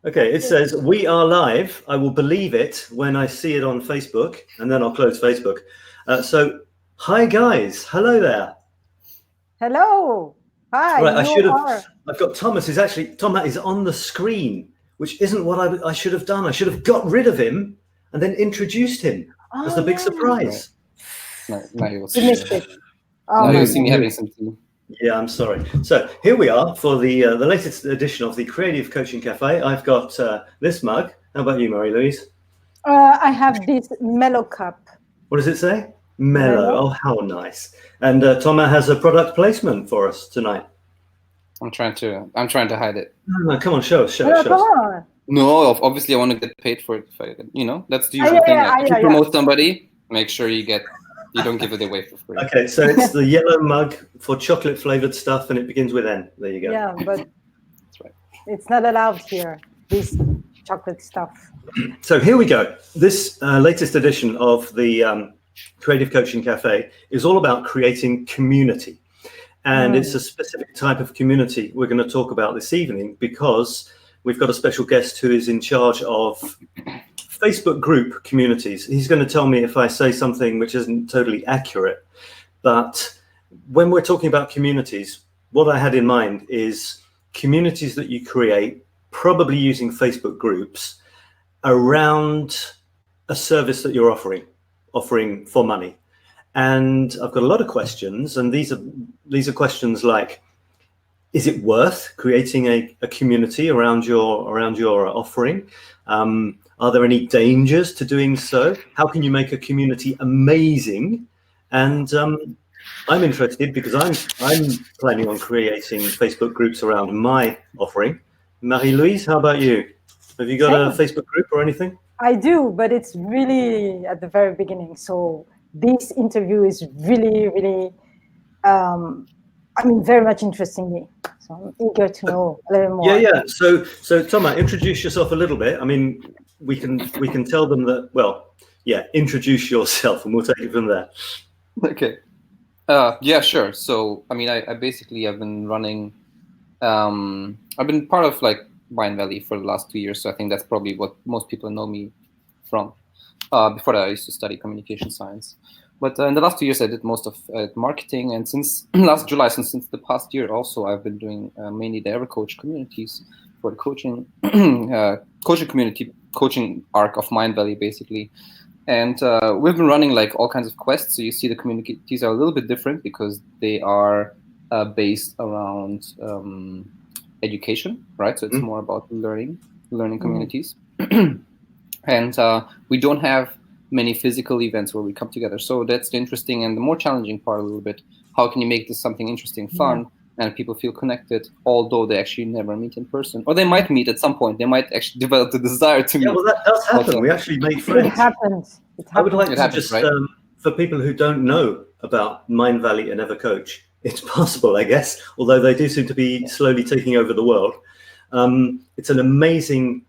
Okay, it says, we are live. I will believe it when I see it on Facebook, and then I'll close Facebook. So, hi guys, hello there. Hello, hi. Right, I've got Thomas Thomas is on the screen, which isn't what I should have done. I should have got rid of him and then introduced him as the big surprise. No, you missed it. Now you'll see me having some tea. Yeah, I'm sorry. So here we are for the latest edition of the Creative Coaching Cafe. I've got this mug. How about you, Marie-Louise? I have this mellow cup. What does it say? Mellow. Oh, how nice. And Toma has a product placement for us tonight. I'm trying to hide it. No, come on, show us. Come on. No, obviously I want to get paid for it. That's the usual thing. If you promote somebody, make sure you don't give it away for free. Okay, so it's the yellow mug for chocolate flavored stuff, and it begins with N. There you go. Yeah, but that's right. It's not allowed here, this chocolate stuff. So here we go. This latest edition of the Creative Coaching Cafe is all about creating community. And it's a specific type of community we're going to talk about this evening, because we've got a special guest who is in charge of Facebook group communities. He's going to tell me if I say something which isn't totally accurate. But when we're talking about communities, what I had in mind is communities that you create, probably using Facebook groups, around a service that you're offering for money. And I've got a lot of questions, and these are questions like, is it worth creating a community around your offering? Are there any dangers to doing so? How can you make a community amazing? And I'm interested because I'm planning on creating Facebook groups around my offering. Marie-Louise, how about you? Have you got a Facebook group or anything? I do, but it's really at the very beginning. So this interview is really, really, very much interesting me. So I'm eager to know a little more. Yeah. So Toma, introduce yourself a little bit. I mean, we can tell them that. Well, yeah, introduce yourself, and we'll take it from there. Okay. Yeah, sure. So I mean, I basically have been running. I've been part of like 𝗏𝗏 for the last 2 years, so I think that's probably what most people know me from. Before that, I used to study communication science. But in the last 2 years, I did most of marketing. And since last July, since the past year also, I've been doing mainly the EverCoach communities for the coaching community, coaching arc of 𝗏𝗏 basically. And we've been running like all kinds of quests. So you see the communities are a little bit different because they are based around education, right? So it's more about learning communities. And we don't have many physical events where we come together. So that's the interesting and the more challenging part a little bit. How can you make this something interesting, fun, and people feel connected, although they actually never meet in person? Or they might meet at some point. They might actually develop the desire to meet. Yeah, well, that does happen. We actually make friends. It happens. I would like to just, for people who don't know about 𝗏𝗏 and EverCoach, it's possible, I guess, although they do seem to be slowly taking over the world. It's an amazing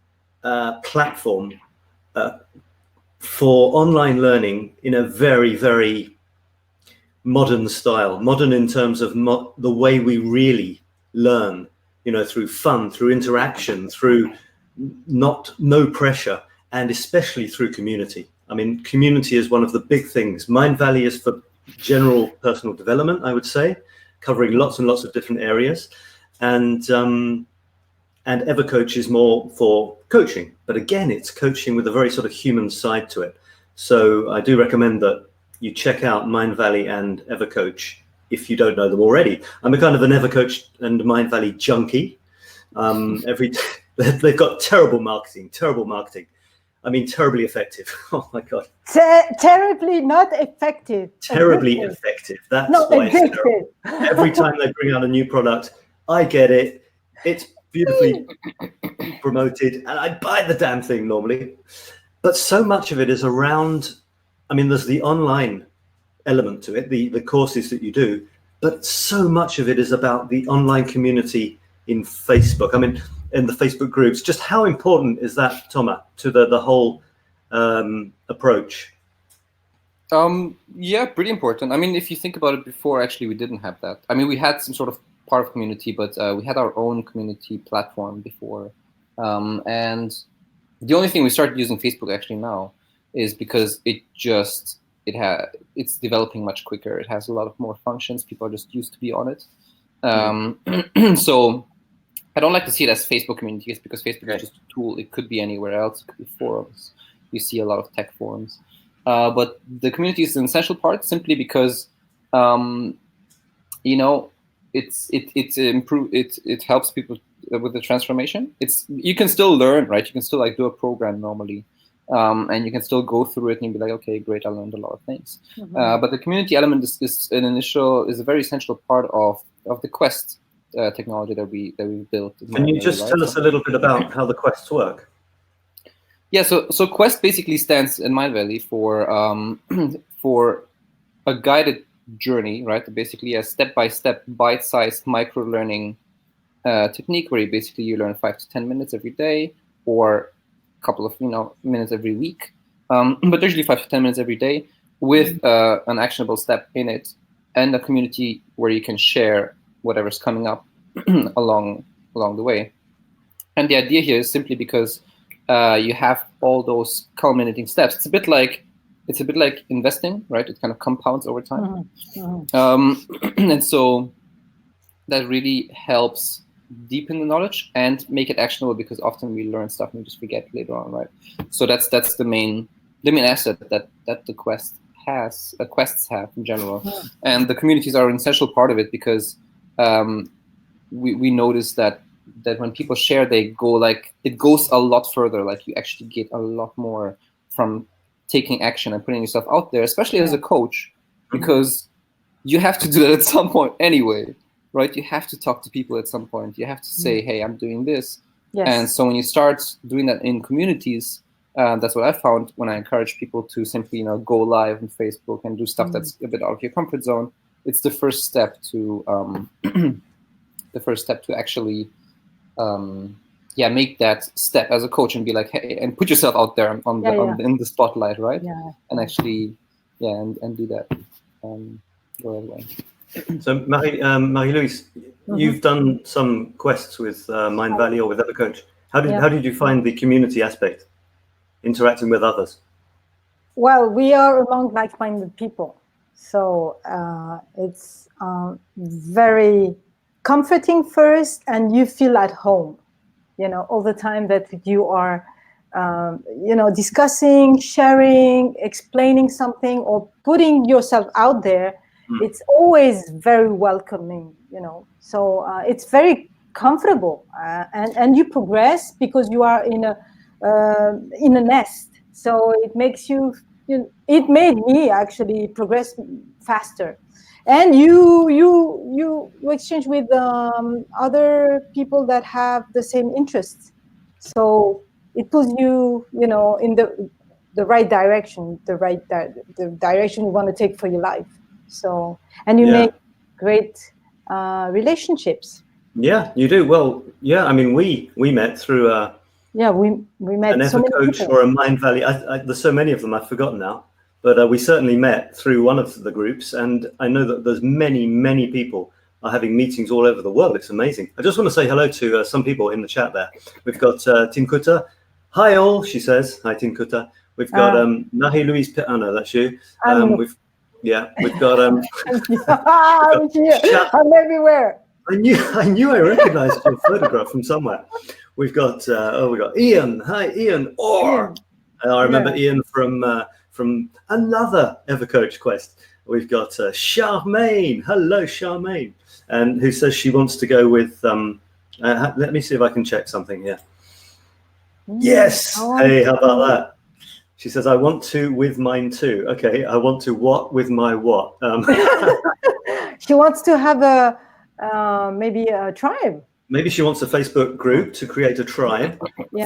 platform for online learning in a very, very modern style. Modern in terms of the way we really learn, through fun, through interaction, through no pressure, and especially through community. I mean, community is one of the big things. 𝗏𝗏 is for general personal development, I would say, covering lots and lots of different areas. And EverCoach is more for coaching. But again, it's coaching with a very sort of human side to it. So I do recommend that you check out 𝗏𝗏 and EverCoach if you don't know them already. I'm a kind of an EverCoach and 𝗏𝗏 junkie. They've got terrible marketing. I mean, terribly effective. Oh my God. Terribly not effective. Terribly effective. That's why it's terrible. Every time they bring out a new product, I get it. It's beautifully promoted, and I buy the damn thing normally. But so much of it is around, I mean, there's the online element to it, the courses that you do, but so much of it is about the online community in Facebook. I mean, in the Facebook groups. Just how important is that, Toma, to the whole approach? Yeah, pretty important. I mean, if you think about it, before actually we didn't have that. I mean, we had some sort of part of community, but we had our own community platform before And the only thing we started using Facebook actually now is because it's developing much quicker. It has a lot of more functions. People are just used to be on it. So I don't like to see it as Facebook communities, because Facebook is just a tool. It could be anywhere else. It could be forums. You see a lot of tech forums. But the community is an essential part, simply because you know, it helps people with the transformation. You can still learn, right? You can still like do a program normally, and you can still go through it and be like, okay, great, I learned a lot of things. But the community element is a very essential part of the Quest technology that we built. Can you just tell us a little bit about how the quests work? Yeah, so Quest basically stands in Mindvalley for a guided journey, right? Basically a step-by-step, bite-sized micro-learning technique, where you learn 5 to 10 minutes every day, or a couple of minutes every week, but usually 5 to 10 minutes every day, with an actionable step in it, and a community where you can share whatever's coming up along the way. And the idea here is simply because you have all those culminating steps. It's a bit like investing, right? It kind of compounds over time. And so that really helps deepen the knowledge and make it actionable, because often we learn stuff and we just forget later on, right? So that's the main asset that the quests have in general. And the communities are an essential part of it, because we notice that when people share, it goes a lot further. Like, you actually get a lot more from taking action and putting yourself out there, especially as a coach, because you have to do that at some point anyway, right? You have to talk to people at some point. You have to say, hey, I'm doing this. And so when you start doing that in communities, that's what I found when I encourage people to simply go live on Facebook and do stuff that's a bit out of your comfort zone. It's the first step to actually make that step as a coach and be like, hey, and put yourself out there in the spotlight, right? And actually, and do that. Go away. So Marie-Louise, you've done some quests with Mindvalley or with other coach. How did you find the community aspect, interacting with others? Well, we are among like-minded people, so it's very comforting first, and you feel at home, all the time that you are, discussing, sharing, explaining something, or putting yourself out there. It's always very welcoming, So it's very comfortable, and you progress because you are in a nest. So it makes it made me actually progress faster. And you exchange with other people that have the same interests, so it pulls you, in the right direction, the direction you want to take for your life. So, and you make great relationships. Yeah, you do. Well, I mean, we met through we met an so many coach people. or a Mindvalley. There's so many of them I've forgotten now. But we certainly met through one of the groups, and I know that there's many people are having meetings all over the world. It's amazing. I just want to say hello to some people in the chat there. We've got 𝗏𝗏𝗏. Hi all, she says. Hi 𝗏𝗏𝗏. We've got Marie-Louise. Oh no, that's you. We've got I'm here. I'm everywhere. I knew I recognized your photograph from somewhere. We've got Ian. Hi, Ian. I remember Ian from another EverCoach quest. We've got Charmaine. Hello, Charmaine. And who says she wants to go with, let me see if I can check something here. Yes. Hey, how about that? She says, I want to with mine too. Okay, I want to what with my what? She wants to have maybe a tribe. Maybe she wants a Facebook group to create a tribe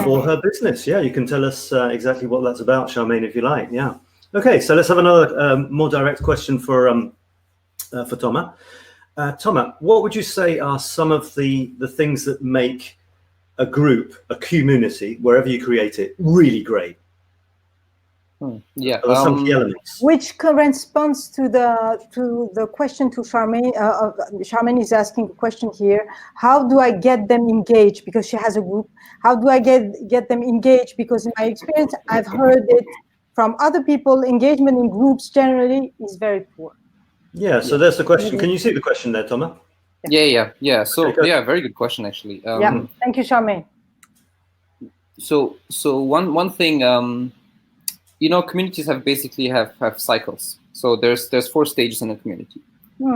for her business. Yeah, you can tell us exactly what that's about, Charmaine, if you like. Yeah. Okay, so let's have another more direct question for Toma. Toma, what would you say are some of the things that make a group, a community, wherever you create it, really great? Yeah, There are some key elements. Which corresponds to the question to Charmaine. Charmaine is asking a question here. How do I get them engaged? Because she has a group. How do I get them engaged? Because in my experience, I've heard it from other people. Engagement in groups generally is very poor. Yeah. So there's the question. Can you see the question there, Toma? Yeah. So yeah, very good question actually. Yeah. Thank you, Charmaine. So one thing. Communities have cycles. So there's 4 stages in a community,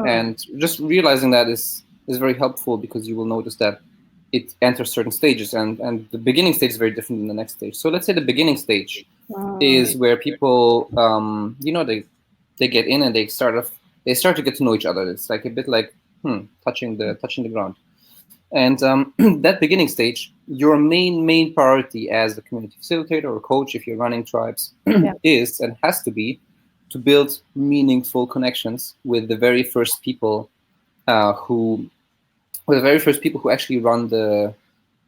and just realizing that is very helpful, because you will notice that it enters certain stages, and the beginning stage is very different than the next stage. So let's say the beginning stage is where people, they get in and they start to get to know each other. It's like a bit like touching the ground. And that beginning stage, your main priority as a community facilitator or coach, if you're running tribes, is and has to be to build meaningful connections with the very first people who actually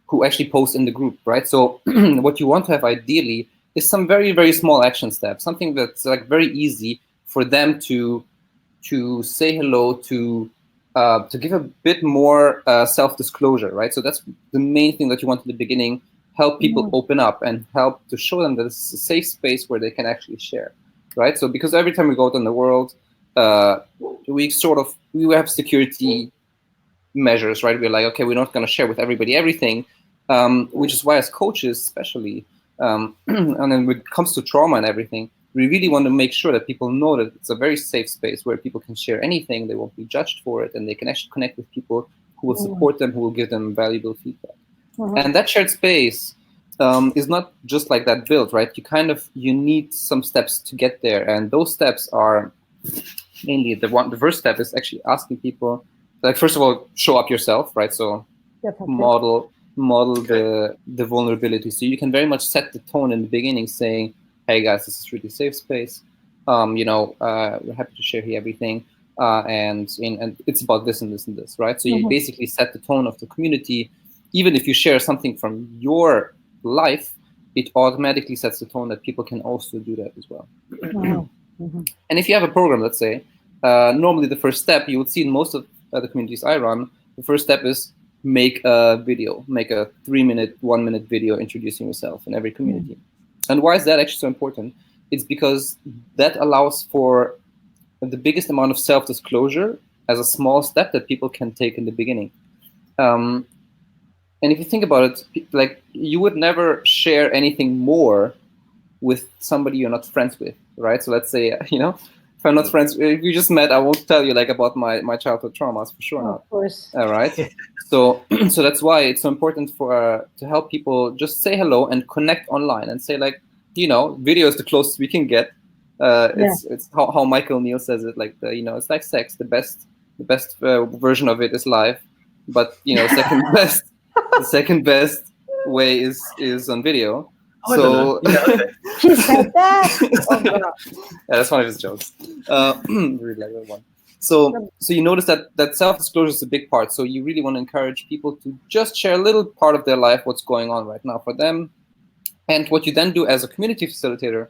who actually post in the group, right? So what you want to have ideally is some very, very small action steps, something that's like very easy for them to say hello, to give a bit more self-disclosure, right? So that's the main thing that you want in the beginning. Help people open up and help to show them that it's a safe space where they can actually share, right? So because every time we go out in the world, we have security measures, right? We're like, okay, we're not going to share with everybody everything, which is why as coaches, especially, and then when it comes to trauma and everything, we really want to make sure that people know that it's a very safe space where people can share anything, they won't be judged for it, and they can actually connect with people who will support them, who will give them valuable feedback. And that shared space is not just like that built, right? You need some steps to get there, and those steps are mainly the first step is actually asking people, like, first of all, show up yourself, right? So model the vulnerability. So you can very much set the tone in the beginning, saying, hey guys, this is really safe space. We're happy to share here everything, and it's about this and this and this, right? So you basically set the tone of the community. Even if you share something from your life, it automatically sets the tone that people can also do that as well. And if you have a program, let's say, normally the first step you would see in most of the communities I run, the first step is make a video, make a 3-minute, 1-minute video introducing yourself in every community. And why is that actually so important? It's because that allows for the biggest amount of self-disclosure as a small step that people can take in the beginning. And if you think about it, like, you would never share anything more with somebody you're not friends with, right? So let's say, if I'm not friends, if you just met, I won't tell you like about my childhood traumas, for sure not. Of course. All right. So that's why it's so important for to help people just say hello and connect online and say, like, video is the closest we can get. It's how Michael Neal says it, like, it's like sex. The best version of it is live, but the second best way is on video. So he said that. That's one of his jokes. Really like that one. So you notice that self-disclosure is a big part. So you really want to encourage people to just share a little part of their life, what's going on right now for them. And what you then do as a community facilitator,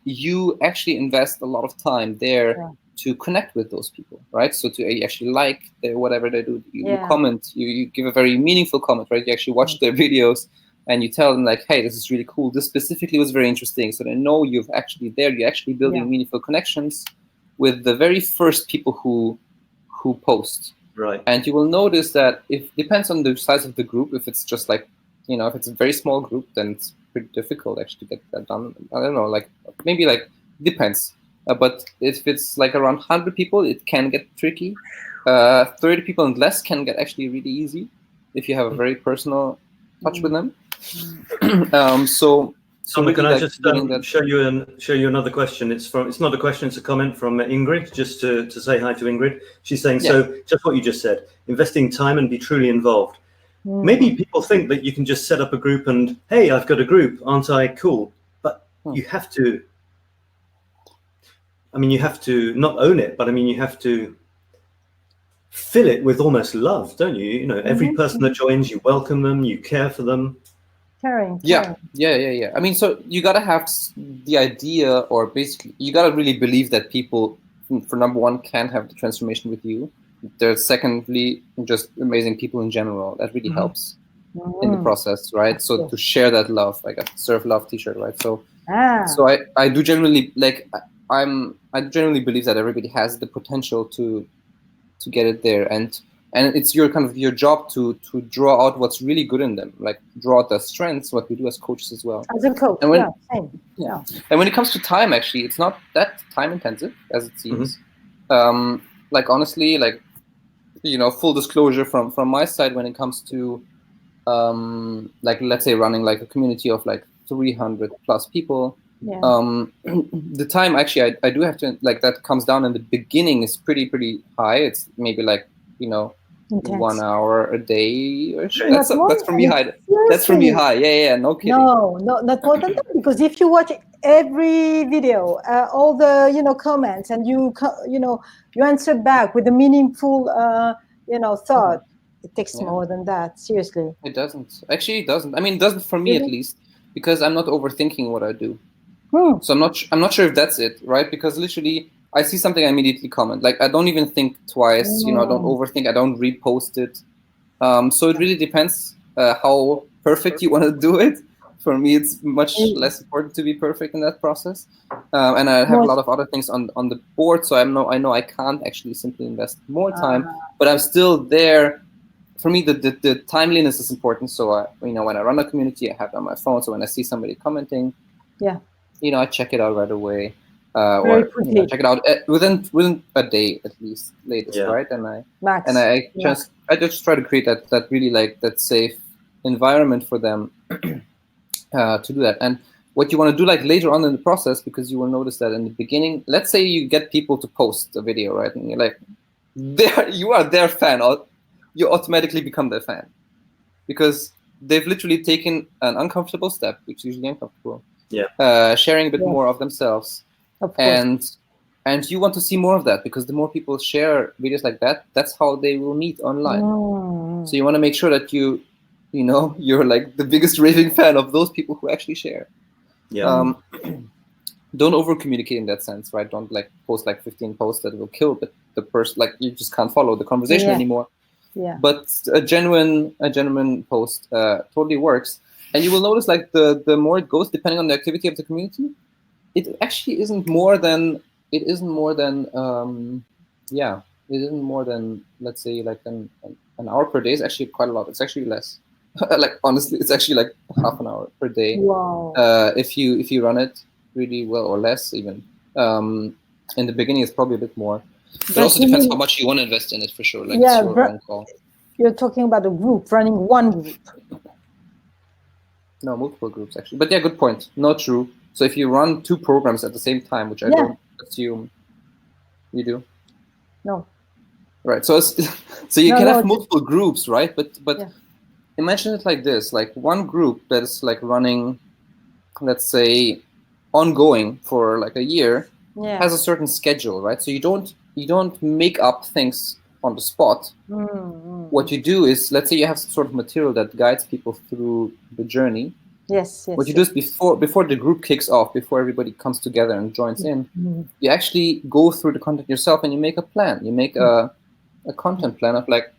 you actually invest a lot of time there to connect with those people, right? So to actually like whatever they do, you comment, you give a very meaningful comment, right? You actually watch their videos and you tell them, like, hey, this is really cool. This specifically was very interesting. So they know you're actually building meaningful connections with the very first people who post. Right. And you will notice that it depends on the size of the group. If it's just like, if it's a very small group, then it's pretty difficult actually to get that done. I don't know, like, maybe like, depends. But if it's like around 100 people, it can get tricky. 30 people and less can get actually really easy if you have a very personal touch with them. So can I just show you another question? It's not a question, it's a comment from Ingrid, just to say hi to Ingrid. She's saying, so just what you just said, investing time and be truly involved. Maybe people think that you can just set up a group and, hey, I've got a group, aren't I cool? But you have to, you have to not own it, but you have to fill it with almost love, don't you? Every person that joins, you welcome them, you care for them. Caring. Yeah. I mean, so you gotta have the idea, or basically, you gotta really believe that people, for number one, can have the transformation with you. There's secondly, just amazing people in general. That really helps in the process, right? So to share that love, like a Serve Love T-shirt, right? So, so I do generally I generally believe that everybody has the potential to get it there, and it's your your job to draw out what's really good in them, like draw out their strengths, what we do as coaches as well. As a coach, and when, same. Yeah. And when it comes to time, actually, it's not that time intensive as it seems. Like honestly, like, you know, full disclosure from my side, when it comes to like, let's say running like a community of like 300 plus people, the time actually I do have to, like, that comes down in the beginning is pretty high. It's maybe like, you know, intense. 1 hour a day or so. That's for me high. That's for me high. Yeah, no kidding. No, not more than that, because if you watch every video, all the, you know, comments, and you answer back with a meaningful you know, thought, it takes more than that. Seriously, it doesn't. Actually, it doesn't. I mean, it doesn't for me, at least, because I'm not overthinking what I do. So I'm not sure if that's it, right? Because literally, I see something, I immediately comment. Like, I don't even think twice. You know, I don't overthink. I don't repost it. So it really depends how perfect you want to do it. For me, it's much less important to be perfect in that process. And I have a lot of other things on the board, so I know I can't actually simply invest more time, but I'm still there. For me, the timeliness is important. So you know, when I run a community, I have it on my phone. So when I see somebody commenting, you know, I check it out right away, or you know, check it out within a day at least, latest, right? And I just try to create that really, like, that safe environment for them to do that. And what you want to do, like, later on in the process, because you will notice that in the beginning, let's say you get people to post a video, right? And you're like, you are their fan, or you automatically become their fan, because they've literally taken an uncomfortable step, which is usually uncomfortable, sharing a bit more of themselves, and you want to see more of that, because the more people share videos like that, that's how they will meet online. So you want to make sure that you know, you're like the biggest raving fan of those people who actually share. Don't over communicate in that sense, right? Don't like post like 15 posts that will kill the person, like, you just can't follow the conversation anymore. But a genuine post totally works. And you will notice, like, the more it goes, depending on the activity of the community, it actually isn't more than let's say like an hour per day is actually quite a lot. It's actually less. Like, honestly, it's actually like half an hour per day. If you run it really well, or less even. In the beginning, it's probably a bit more. But it also depends how much you want to invest in it, for sure. Like, it's your own call. You're talking about a group, running one group. No, multiple groups, actually. But yeah, good point. No, true. So if you run 2 programs at the same time, which I don't assume you do. No. Right. So you can have multiple groups, right? But imagine it like this: like, one group that is like running, let's say, ongoing for like a year, has a certain schedule, right? So you don't make up things on the spot. What you do is, let's say you have some sort of material that guides people through the journey. What you do is, before the group kicks off, before everybody comes together and joins in, you actually go through the content yourself, and you make a plan. You make a content plan of, like,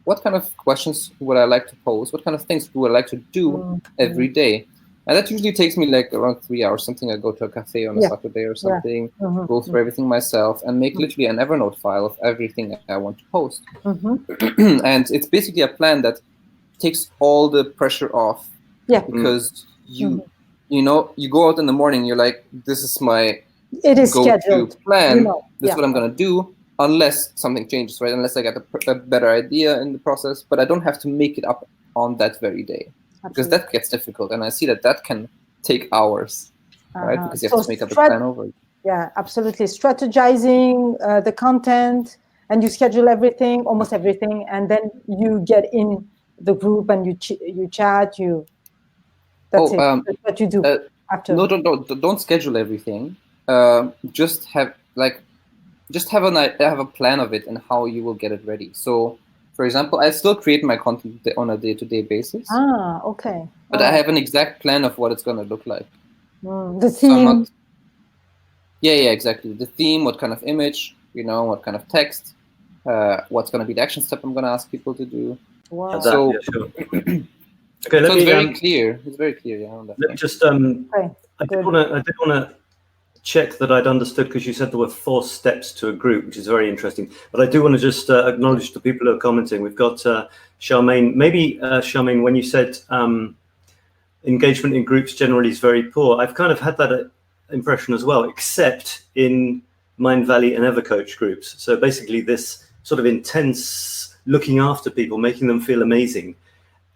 what kind of questions would I like to pose? What kind of things would I like to do every day? And that usually takes me like around 3 hours. Something I go to a cafe on a Saturday or something, go through everything myself, and make literally an Evernote file of everything I want to post. And it's basically a plan that takes all the pressure off. Because you know, you go out in the morning, you're like, this is my go-to plan. This is what I'm gonna do, unless something changes, right? Unless I get a better idea in the process, but I don't have to make it up on that very day. Because that gets difficult, and I see that can take hours, right? Because you have to make up a plan over. Yeah, absolutely. Strategizing the content, and you schedule everything, almost everything, and then you get in the group and you chat. That's it. That's what you do after. No, don't schedule everything. Just have a plan of it and how you will get it ready. So, For example, I still create my content on a day-to-day basis. Ah, okay. But I have an exact plan of what it's going to look like. The theme. Yeah, exactly. The theme, what kind of image, what kind of text, what's going to be the action step I'm going to ask people to do. Wow. So, yeah, sure. Okay, so it's very clear. It's very clear. Yeah. On that let me just. Okay, I did want to check that I'd understood, because you said there were 4 steps to a group, which is very interesting. But I do want to just acknowledge the people who are commenting. We've got 𝗠𝗿𝗂𝗏. Maybe 𝗠𝗿𝗏, when you said engagement in groups generally is very poor, I've kind of had that impression as well, except in Mindvalley and EverCoach groups. So basically this sort of intense looking after people, making them feel amazing,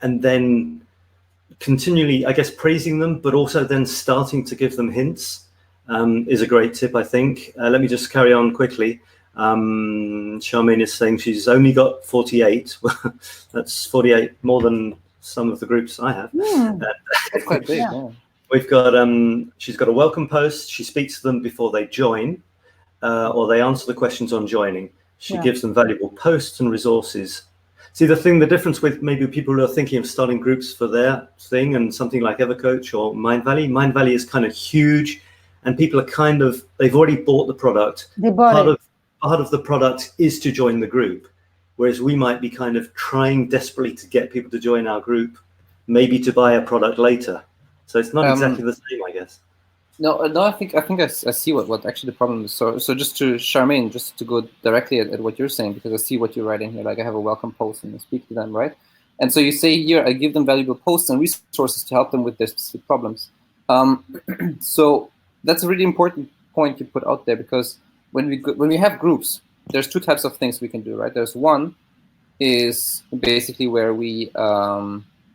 and then continually, I guess, praising them, but also then starting to give them hints is a great tip, I think. Let me just carry on quickly. 𝗠𝗿𝗏 is saying she's only got 48. That's 48 more than some of the groups I have. That's quite big. Yeah. We've got she's got a welcome post. She speaks to them before they join, or they answer the questions on joining. She gives them valuable posts and resources. See, the difference with maybe people who are thinking of starting groups for their thing and something like EverCoach or Mindvalley. Mindvalley is kind of huge, and people are kind of, they've already bought the product. They bought it. Part of the product is to join the group, whereas we might be kind of trying desperately to get people to join our group, maybe to buy a product later. So it's not exactly the same, I guess. No, I think I see what actually the problem is. So just to 𝗠𝗿𝗏, just to go directly at what you're saying, because I see what you're writing here. Like, I have a welcome post and I speak to them, right? And so you say here, I give them valuable posts and resources to help them with their specific problems. So that's a really important point you put out there, because when we have groups, there's 2 types of things we can do, right? There's one is basically where we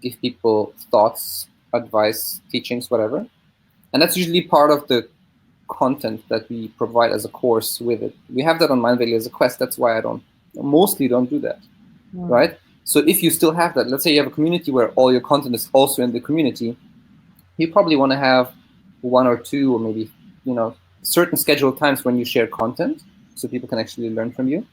give people thoughts, advice, teachings, whatever. And that's usually part of the content that we provide as a course with it. We have that on Mindvalley as a quest. That's why I mostly don't do that, right? So if you still have that, let's say you have a community where all your content is also in the community, you probably want to have 1 or 2 or maybe, certain scheduled times when you share content so people can actually learn from you.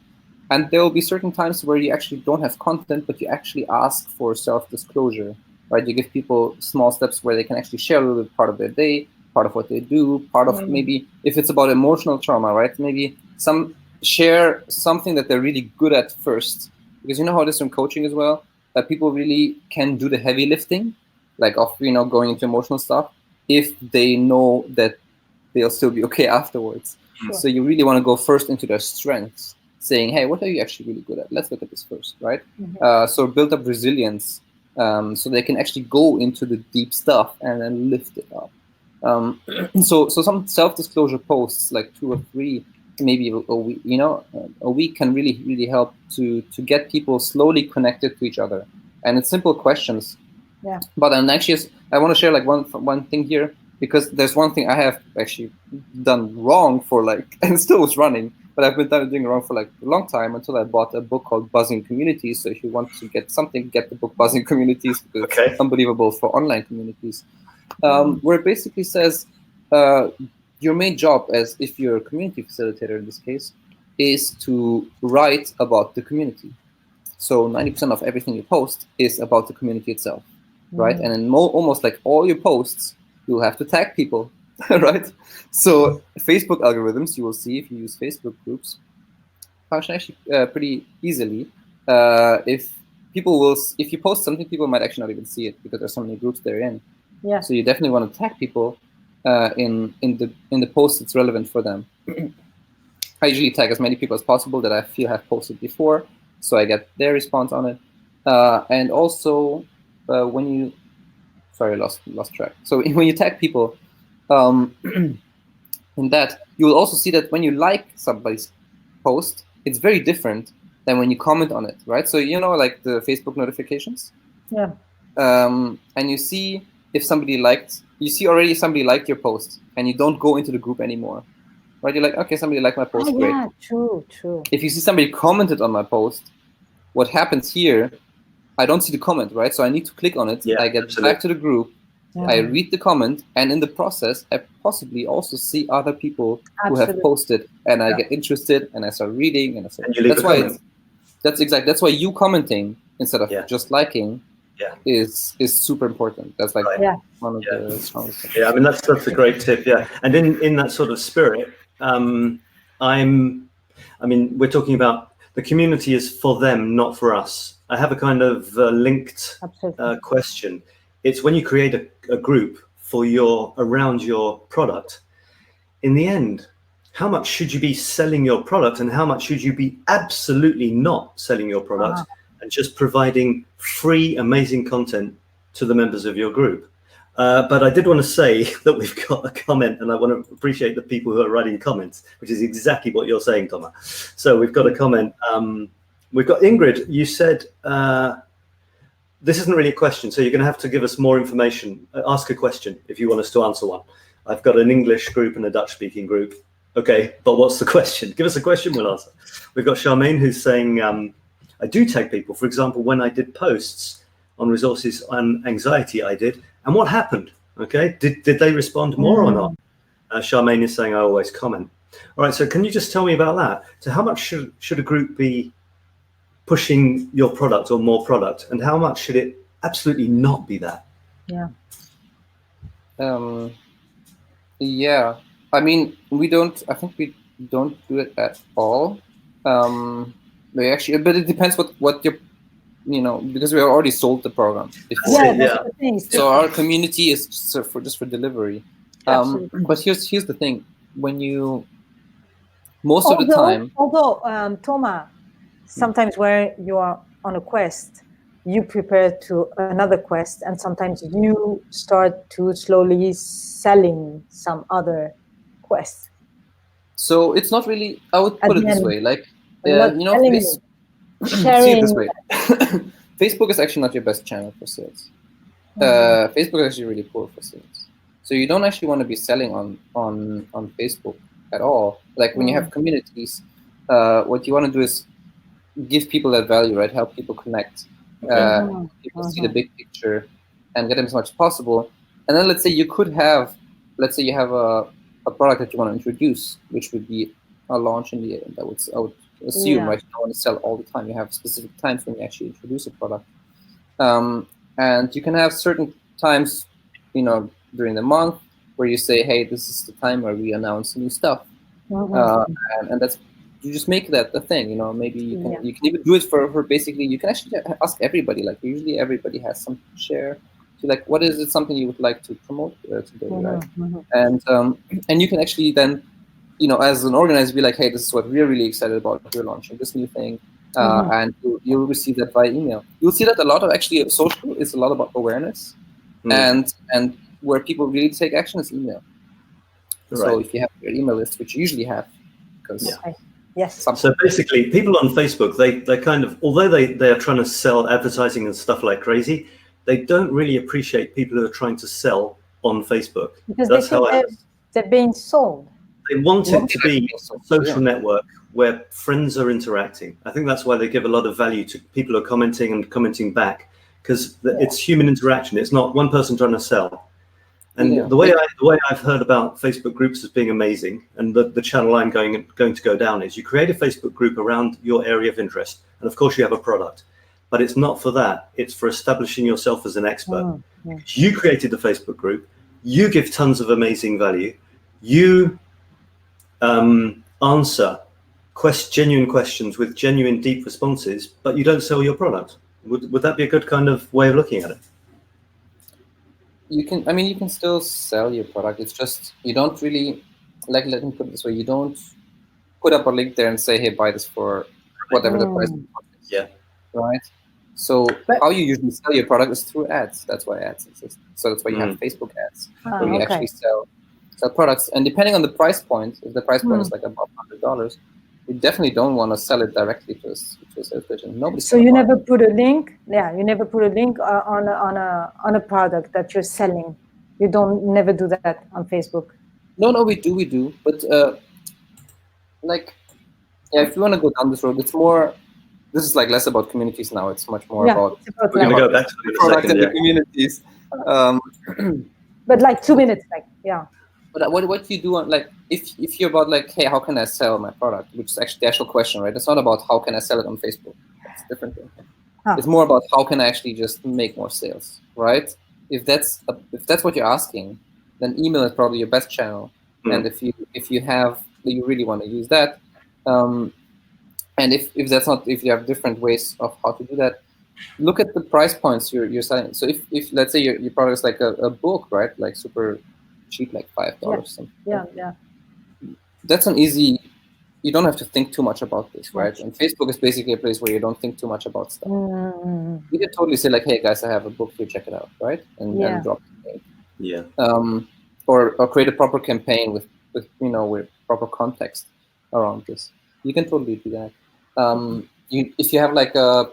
And there will be certain times where you actually don't have content, but you actually ask for self-disclosure, right? You give people small steps where they can actually share a little bit part of their day, part of what they do, part of maybe if it's about emotional trauma, right? Maybe share something that they're really good at first, because you know how it is in coaching as well, that people really can do the heavy lifting, like of going into emotional stuff, if they know that they'll still be okay afterwards. Sure. So you really want to go first into their strengths, saying, hey, what are you actually really good at? Let's look at this first, right? So build up resilience, so they can actually go into the deep stuff and then lift it up. So some self-disclosure posts, like 2 or 3, maybe a week can really help to get people slowly connected to each other. And it's simple questions. Yeah. But then actually, I want to share like one thing here, because there's one thing I have actually done wrong for and still was running, but I've been doing wrong for a long time, until I bought a book called Buzzing Communities. So if you want to get something, get the book Buzzing Communities, because it's unbelievable for online communities. Where it basically says your main job, as if you're a community facilitator in this case, is to write about the community. So 90% of everything you post is about the community itself, right? And in almost like all your posts, you'll have to tag people, right? So Facebook algorithms, you will see if you use Facebook groups, function actually pretty easily. If you post something, people might actually not even see it, because there's so many groups they're in. Yeah. So you definitely want to tag people in the post that's relevant for them. I usually tag as many people as possible that I feel have posted before, so I get their response on it. And also, when you, sorry, I lost track. So when you tag people, in that, you will also see that when you like somebody's post, it's very different than when you comment on it, right? So like the Facebook notifications. Yeah. And you see if somebody already somebody liked your post, and you don't go into the group anymore, right? You're like, okay, somebody liked my post, great. Yeah, true. If you see somebody commented on my post, what happens here, I don't see the comment, right? So I need to click on it. I get back to the group. Yeah. I read the comment, and in the process, I possibly also see other people who have posted, and I get interested, and I start reading, and I say, that's why That's why you commenting instead of just liking is super important. That's like one of the strongest things. Yeah, I mean that's a great tip. Yeah, and in that sort of spirit, we're talking about the community is for them, not for us. I have a kind of linked question. It's when you create a group for around your product. In the end, how much should you be selling your product, and how much should you be absolutely not selling your product and just providing free, amazing content to the members of your group? But I did want to say that we've got a comment, and I want to appreciate the people who are writing comments, which is exactly what you're saying, Toma. So we've got a comment. We've got Ingrid. You said, this isn't really a question, so you're going to have to give us more information. Ask a question if you want us to answer one. I've got an English group and a Dutch-speaking group. Okay, but what's the question? Give us a question, we'll answer. We've got Charmaine who's saying, I do tag people. For example, when I did posts on resources on anxiety, I did. And what happened? Okay, did they respond more or not? Charmaine is saying, I always comment. All right, so can you just tell me about that? So how much should a group be pushing your product or more product? And how much should it absolutely not be that? Yeah. Yeah. I mean, I think we don't do it at all. But it depends what your, because we already sold the program before. So our community is just for delivery. But here's the thing: when you of the time. Although Toma, sometimes where you are on a quest, you prepare to another quest, and sometimes you start to slowly selling some other quest. So it's not really, I would put it this way, like, see it this way. Facebook is actually not your best channel for sales. Facebook is actually really poor for sales. So you don't actually want to be selling on Facebook at all. Like when you have communities, what you want to do is give people that value, right? Help people connect, people see the big picture and get them as much as possible. And then let's say you have a product that you want to introduce, which would be a launch in the end. I would assume, right? You don't want to sell all the time. You have specific times when you actually introduce a product. And you can have certain times, during the month where you say, hey, this is the time where we announce new stuff. And that's, you just make that the thing, maybe you can even do it for basically, you can actually ask everybody, like usually everybody has some share. So like, what is it, something you would like to promote today, right? And you can actually then, as an organizer, be like, hey, this is what we're really excited about. We're launching this new thing. And you'll receive that via email. You'll see that a lot of actually social is a lot about awareness, and where people really take action is email. Right. So if you have your email list, which you usually have, because so basically, people on Facebook, they kind of, although they are trying to sell advertising and stuff like crazy, they don't really appreciate people who are trying to sell on Facebook. Because that's how they're being sold. They want it to be a social network where friends are interacting. I think that's why they give a lot of value to people who are commenting and commenting back, because it's human interaction. It's not one person trying to sell. And the way I've heard about Facebook groups as being amazing, and the channel I'm going to go down is you create a Facebook group around your area of interest, and of course you have a product, but it's not for that. It's for establishing yourself as an expert. You created the Facebook group. You give tons of amazing value. You answer genuine questions with genuine deep responses, but you don't sell your product. Would that be a good kind of way of looking at it? You can still sell your product. It's just, you don't really, let me put it this way, you don't put up a link there and say, hey, buy this for whatever the price is. Yeah. Right? So how you usually sell your product is through ads. That's why ads exist. So that's why you have Facebook ads, where you actually sell products. And depending on the price point, if the price point is like above $100, you definitely don't want to sell it directly to a salesperson. Nobody. So you never put a link. You never put a link on a product that you're selling. You never do that on Facebook. No, we do. But if you want to go down this road, it's more. This is like less about communities now. It's much more about. We're going to go back to the product and the communities. But like 2 minutes, But what you do on, if you're about hey, how can I sell my product, which is actually the actual question, right? It's not about how can I sell it on Facebook. different thing. Huh. It's more about how can I actually just make more sales, right? If that's what you're asking, then email is probably your best channel. And if you really want to use that, and if you have different ways of how to do that, look at the price points you're selling. So if let's say your product is like a book, right, like super cheap, like $5 something. Yeah. That's an easy. You don't have to think too much about this, right? And Facebook is basically a place where you don't think too much about stuff. You can totally say like, hey guys, I have a book here, check it out, right? And drop it. Yeah. Or create a proper campaign with proper context around this. You can totally do that. If you have like a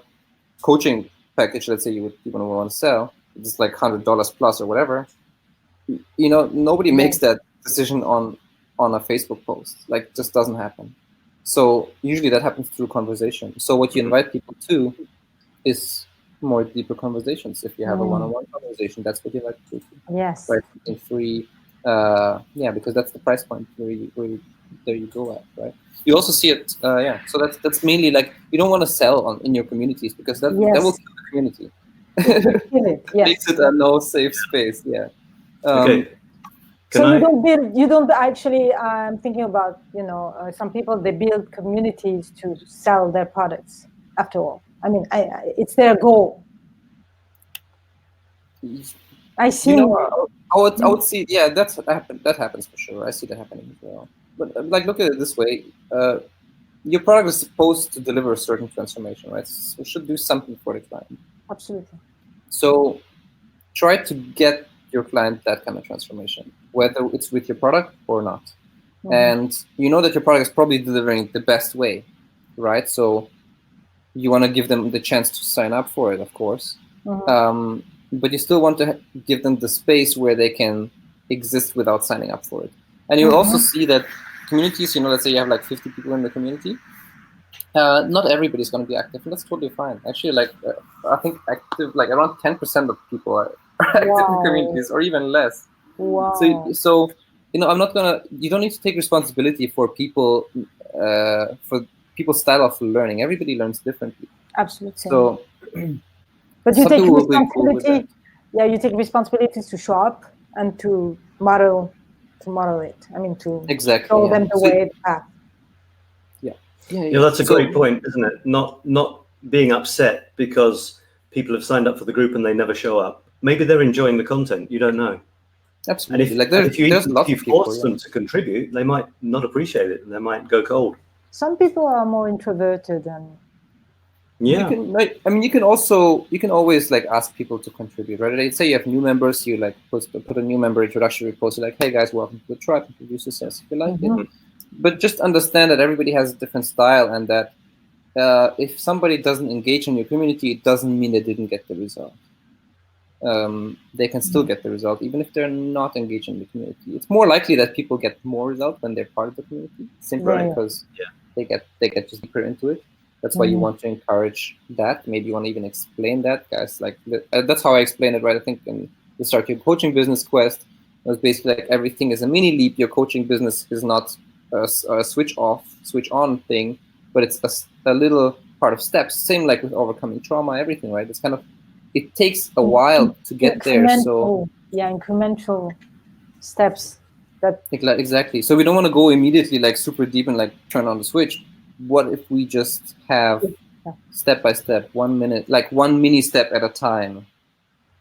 coaching package, let's say you want to sell, it's like $100 plus or whatever. Nobody makes that decision on a Facebook post. Like, just doesn't happen. So usually that happens through conversation. So what you invite people to is more deeper conversations. If you have a one-on-one conversation, that's what you invite people to. Yes. Right. Something free. Because that's the price point there you go at, right? You also see it. So that's mainly like, you don't want to sell in your communities, because that will kill the community. Makes it a no safe space. Yeah. Okay. So you don't actually, I'm thinking about, some people, they build communities to sell their products after all. I mean, it's their goal. I see. I would see, that happens for sure. I see that happening as well. But like, look at it this way. Your product is supposed to deliver a certain transformation, right? So it should do something for the client. Absolutely. So try to get your client that kind of transformation, whether it's with your product or not. And you know that your product is probably delivering the best way, right? So you want to give them the chance to sign up for it, of course. But you still want to give them the space where they can exist without signing up for it. And you'll also see that communities, let's say you have like 50 people in the community, not everybody's going to be active, and that's totally fine. Actually, like I think active, like around 10% of people are active in communities, or even less. Wow. So I'm not gonna. You don't need to take responsibility for people, for people's style of learning. Everybody learns differently. Absolutely. So, but you take responsibility. Yeah, you take responsibilities to show up and to model it. I mean, to show them the way, the path. Yeah, that's a great point, isn't it? Not being upset because people have signed up for the group and they never show up. Maybe they're enjoying the content. You don't know. Absolutely. And if you force them to contribute, they might not appreciate it and they might go cold. Some people are more introverted and. Yeah. You can always like ask people to contribute, right? Let's say you have new members, you like put a new member introductory post, like, hey guys, welcome to the tribe, introduce yourselves if you like it. But just understand that everybody has a different style, and that if somebody doesn't engage in your community, it doesn't mean they didn't get the result. They can still get the result, even if they're not engaged in the community. It's more likely that people get more result when they're part of the community, simply because they get just deeper into it. That's why you want to encourage that. Maybe you want to even explain that, guys. Like that's how I explain it, right? I think in the Start Your Coaching Business quest, it was basically like everything is a mini leap. Your coaching business is not a switch off, switch on thing, but it's a little part of steps. Same like with overcoming trauma, everything, right? It's kind of, it takes a while to get there. So incremental steps. Exactly. So we don't want to go immediately like super deep and like turn on the switch. What if we just have step by step, 1 minute, like one mini step at a time,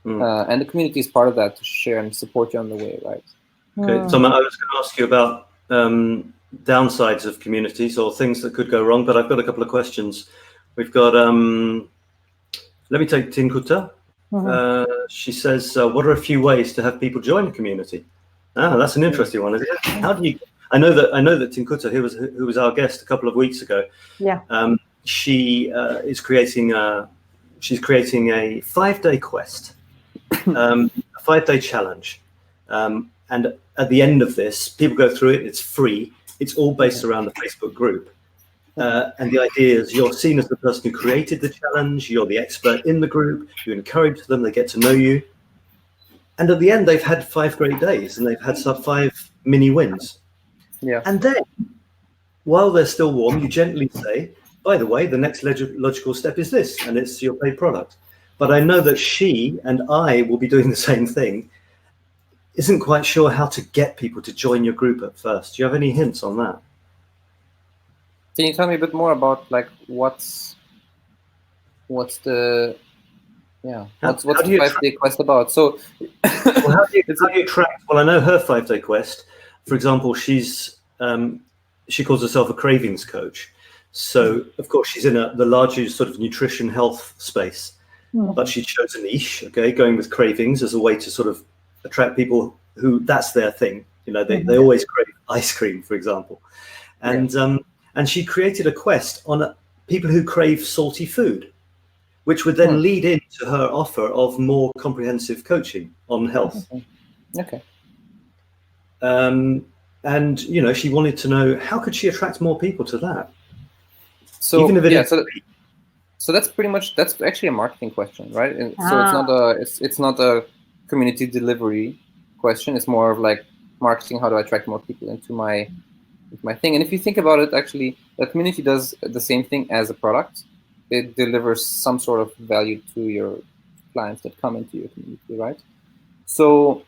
and the community is part of that to share and support you on the way, right? Okay, Toma, I was going to ask you about downsides of communities or things that could go wrong, but I've got a couple of questions. We've got, let me take 𝗏𝗏𝗏. She says, what are a few ways to have people join a community? That's an interesting one, isn't it? How do you? I know that 𝗏𝗏𝗏, who was our guest a couple of weeks ago. Yeah. She is creating she's creating a 5-day quest, a 5-day challenge, and at the end of this, people go through it. It's free. It's all based around the Facebook group, and the idea is you're seen as the person who created the challenge. You're the expert in the group. You encourage them. They get to know you, and at the end, they've had 5 great days, and they've had 5 mini wins. Yeah. And then, while they're still warm, you gently say, by the way, the next logical step is this, and it's your paid product. But I know that she and I will be doing the same thing. Isn't quite sure how to get people to join your group at first. Do you have any hints on that? Can you tell me a bit more about like what's the what's the 5-day quest about? So well, how do you track? Well, I know her 5-day quest. For example, she calls herself a cravings coach. So of course she's in the larger sort of nutrition health space, but she chose a niche. Okay, going with cravings as a way to sort of attract people who that's their thing. You know, they always crave ice cream, for example, and she created a quest on people who crave salty food, which would then lead into her offer of more comprehensive coaching on health. Okay. And you know, she wanted to know how could she attract more people to that. So even if so that's pretty much, that's actually a marketing question, right? And so it's not a community delivery question. It's more of like marketing. How do I attract more people into my thing? And if you think about it, actually, the community does the same thing as a product. It delivers some sort of value to your clients that come into your community, right? So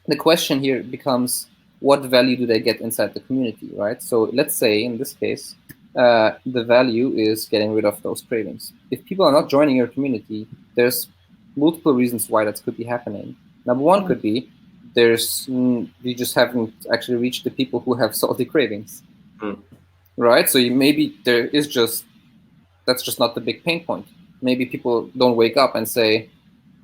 the question here becomes, what value do they get inside the community, right? So let's say in this case, the value is getting rid of those cravings. If people are not joining your community, there's multiple reasons why that could be happening. Number one could be you just haven't actually reached the people who have salty cravings, right? So maybe that's just not the big pain point. Maybe people don't wake up and say,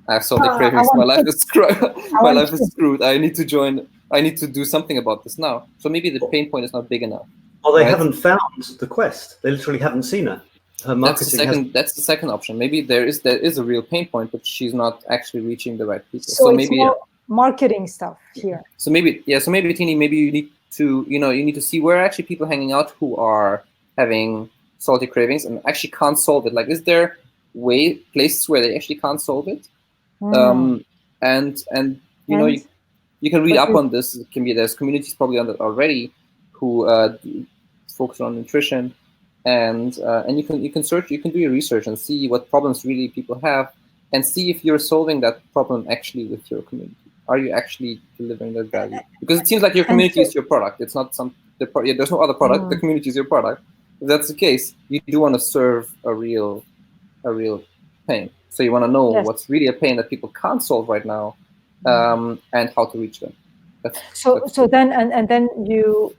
I have salty cravings, my life is screwed. My life is screwed. I need to join. I need to do something about this now. So maybe the pain point is not big enough. Well, they haven't found the quest. They literally haven't seen her. Her marketing that's the second option. Maybe there is a real pain point, but she's not actually reaching the right people. So maybe more marketing stuff here. So maybe Tini, maybe you need to see where are actually people hanging out who are having salty cravings and actually can't solve it. Like, is there places where they actually can't solve it? And you can read up on this. It can be there's communities probably on that already who focus on nutrition, and you can search, you can do your research and see what problems really people have, and see if you're solving that problem actually with your community. Are you actually delivering that value? Because it seems like your community is your product. It's not there's no other product. The community is your product. If that's the case, you do want to serve a real pain. So you want to know what's really a pain that people can't solve right now, and how to reach them. So then you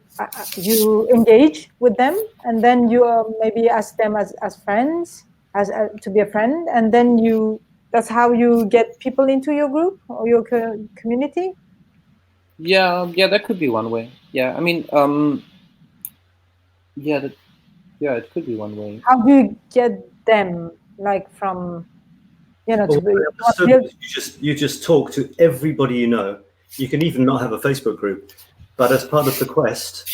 engage with them, and then you maybe ask them as friends, to be a friend, and then that's how you get people into your group or your community. Yeah, that could be one way. Yeah, I mean, it could be one way. How do you get them, like, from you just talk to everybody you know. You can even not have a Facebook group, but as part of the quest,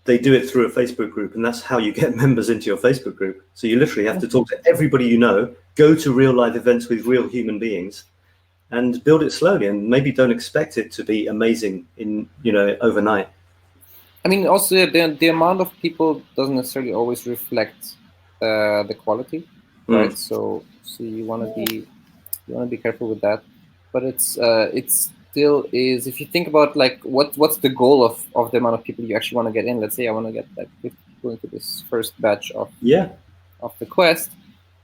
they do it through a Facebook group, and that's how you get members into your Facebook group. So you literally have to talk to everybody you know, go to real life events with real human beings, and build it slowly. And maybe don't expect it to be amazing overnight. I mean, also the amount of people doesn't necessarily always reflect the quality, right? So you want to be careful with that. But it's still is, if you think about like what's the goal of the amount of people you actually want to get in. Let's say I want to get like 50 people into this first batch of the quest.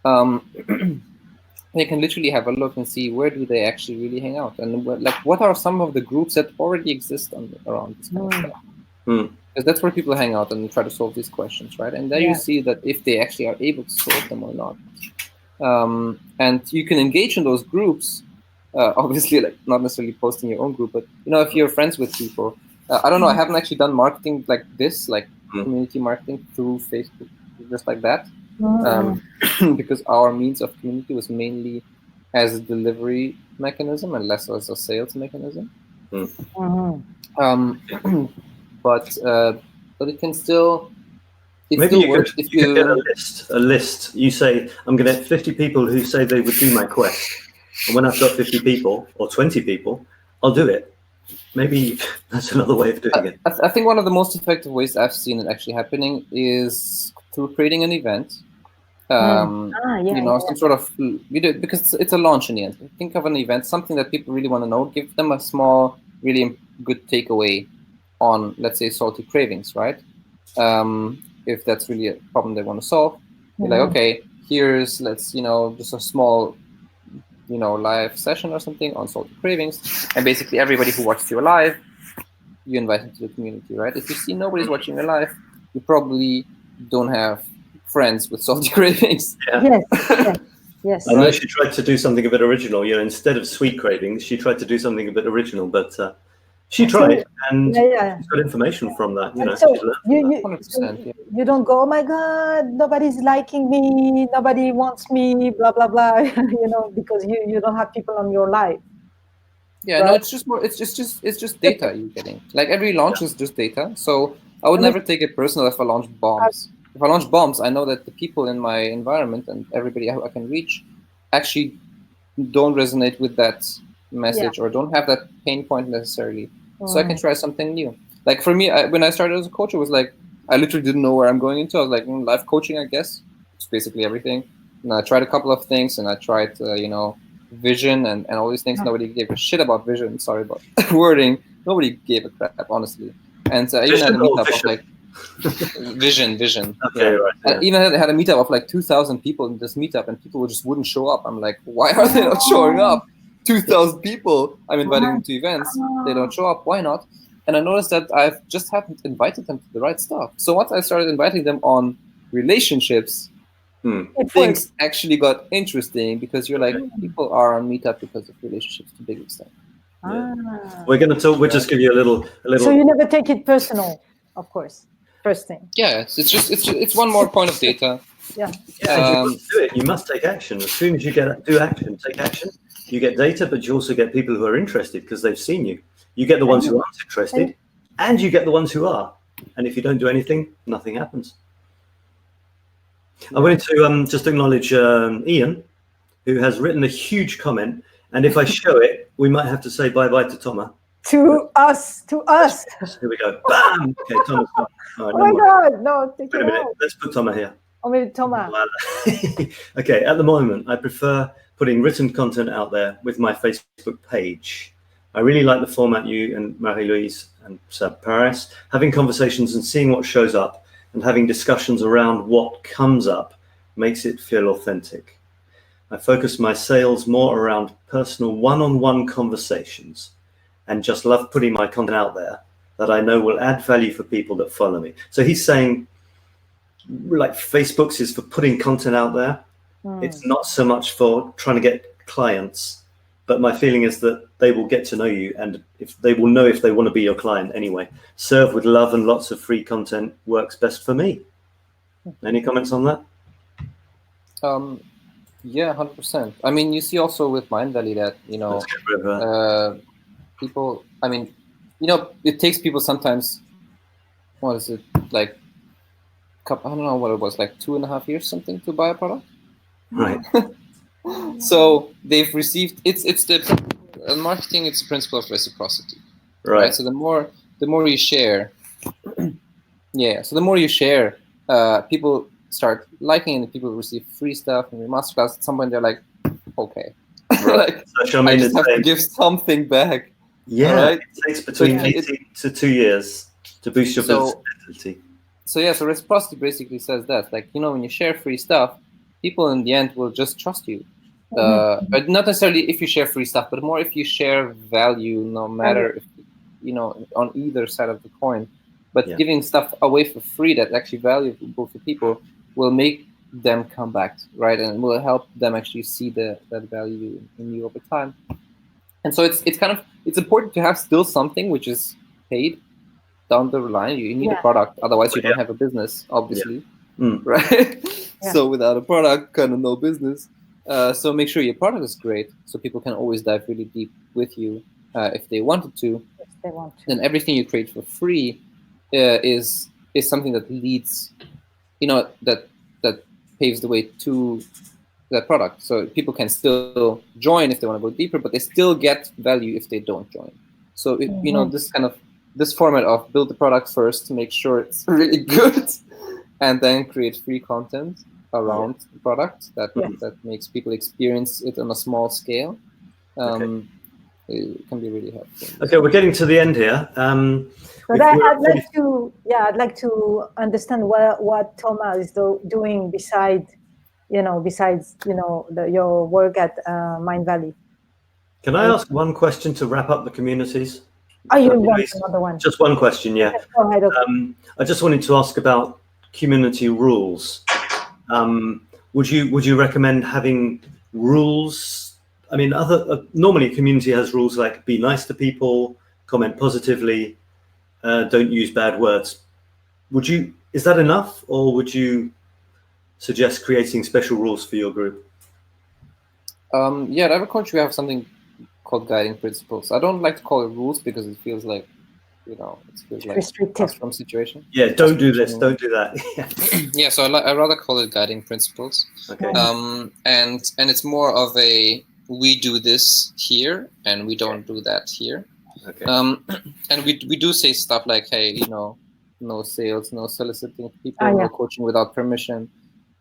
They can literally have a look and see where do they actually really hang out, and what are some of the groups that already exist around this kind of stuff. Because that's where people hang out and try to solve these questions, right? And there you see that if they actually are able to solve them or not. And you can engage in those groups, obviously, like not necessarily posting your own group, but if you're friends with people, I don't know, I haven't actually done marketing like this, like community marketing through Facebook, just like that, because our means of community was mainly as a delivery mechanism and less as a sales mechanism. But it can still. Maybe you could get a list. You say, I'm going to have 50 people who say they would do my quest. And when I've got 50 people or 20 people, I'll do it. Maybe that's another way of doing it. I think one of the most effective ways I've seen it actually happening is through creating an event. Yeah, Some sort of, because it's a launch in the end. Think of an event, something that people really want to know. Give them a small, really good takeaway on, let's say, salty cravings, right? If that's really a problem they want to solve, you're like, okay, here's, just a small, live session or something on salty cravings, and basically everybody who watches your live, you invite into the community, right? If you see nobody's watching your live, you probably don't have friends with salty cravings. Yeah. Yes. I know she tried to do something a bit original. Instead of sweet cravings, she tried to do something a bit original, but she tried, and she's got information from that. So you don't go, oh my God, nobody's liking me, nobody wants me, blah blah blah, because you don't have people on your live. Yeah, right? No, it's just more. It's just data you're getting. Like every launch is just data. So I would never take it personal if I launch bombs. If I launch bombs, I know that the people in my environment and everybody I can reach actually don't resonate with that message or don't have that pain point necessarily. So I can try something new. Like for me, when I started as a coach, it was like I literally didn't know where I'm going into. I was like, life coaching, I guess. It's basically everything. And I tried a couple of things, and I tried, vision and all these things. Nobody gave a shit about vision. Sorry about wording. Nobody gave a crap, honestly. And I even had a meetup of like vision. Okay, right. I even had a meetup of like 2,000 people in this meetup, and people just wouldn't show up. I'm like, why are they not showing up? 2,000 people I'm inviting them to events. They don't show up. Why not? And I noticed that I just haven't invited them to the right stuff. So once I started inviting them on relationships, things actually got interesting, because you're like, people are on meetup because of relationships to a big extent. We're going to talk. We'll just give you a little. So you never take it personal, of course. First thing. Yeah, it's one more point of data. If you want to do it, you must take action. As soon as you do action, take action. You get data, but you also get people who are interested because they've seen you. You get the ones who aren't interested, and you get the ones who are. And if you don't do anything, nothing happens. I wanted to just acknowledge Ian, who has written a huge comment. And if I show it, we might have to say bye-bye to Toma. To us. Here we go. Bam! Okay, Toma's gone. All right, oh my God, no, take it out. Let's put Toma here. Or maybe Toma. Okay, at the moment, I prefer putting written content out there with my Facebook page. I really like the format you and Marie-Louise and 𝗟𝗏𝗏 having conversations and seeing what shows up, and having discussions around what comes up makes it feel authentic. I focus my sales more around personal one-on-one conversations, and just love putting my content out there that I know will add value for people that follow me. So he's saying, like, Facebook's is for putting content out there. It's not so much for trying to get clients, but my feeling is that they will get to know you, and if they will know if they want to be your client anyway. Serve with love and lots of free content works best for me. Any comments on that? Yeah, 100%. I mean, you see also with Mindvalley that, people, I mean, it takes people sometimes, what is it, like, I don't know what it was, like 2.5 years something to buy a product. Right. So they've received, it's the marketing, it's the principle of reciprocity. Right. So the more you share, so the more you share, people start liking, and people receive free stuff and your masterclass. At some point they're like, okay, like, I just have to give something back. Yeah, right? It takes between 18 to 2 years to boost your visibility. So reciprocity basically says that, like, when you share free stuff, people in the end will just trust you. But not necessarily if you share free stuff, but more if you share value, no matter if, on either side of the coin. But giving stuff away for free that's actually valuable for people will make them come back, right? And will help them actually see that value in you over time. And so it's important to have still something which is paid down the line. You need a product, otherwise you don't have a business, obviously, right? So without a product, kind of no business. So make sure your product is great, so people can always dive really deep with you if they wanted to. If they want to. Then everything you create for free is something that leads, that paves the way to that product. So people can still join if they want to go deeper, but they still get value if they don't join. So this format of build the product first to make sure it's really good, and then create free content around the product that makes people experience it on a small scale. It can be really helpful. Okay, we're getting to the end here. But I'd like to understand what Toma is doing besides your work at Mindvalley. Can I ask one question to wrap up the communities? Oh, you want another one? Just one question, yeah. Go ahead, okay. I just wanted to ask about community rules. Would you recommend having rules? I mean, normally a community has rules like be nice to people, comment positively, don't use bad words. Is that enough, or would you suggest creating special rules for your group? Yeah, at every country we have something called guiding principles. I don't like to call it rules because it feels like, it feels like restrictive from situation. Yeah, don't do this, don't do that. Yeah, so I rather call it guiding principles. Okay. And it's more of a we do this here and we don't do that here. Okay. And we do say stuff like, hey, no sales, no soliciting people, no coaching without permission,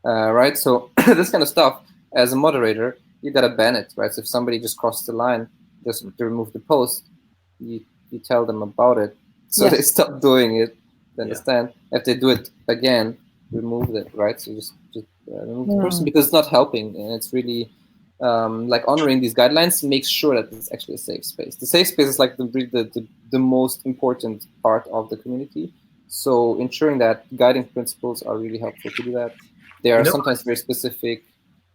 right? So this kind of stuff, as a moderator, you gotta ban it, right? So if somebody just crosses the line, just to remove the post, you tell them about it, so they stop doing it. They understand. If they do it again, remove it, right? So just remove the person, because it's not helping, and it's really like honoring these guidelines makes sure that it's actually a safe space. The safe space is like the most important part of the community. So ensuring that guiding principles are really helpful to do that. They are sometimes very specific.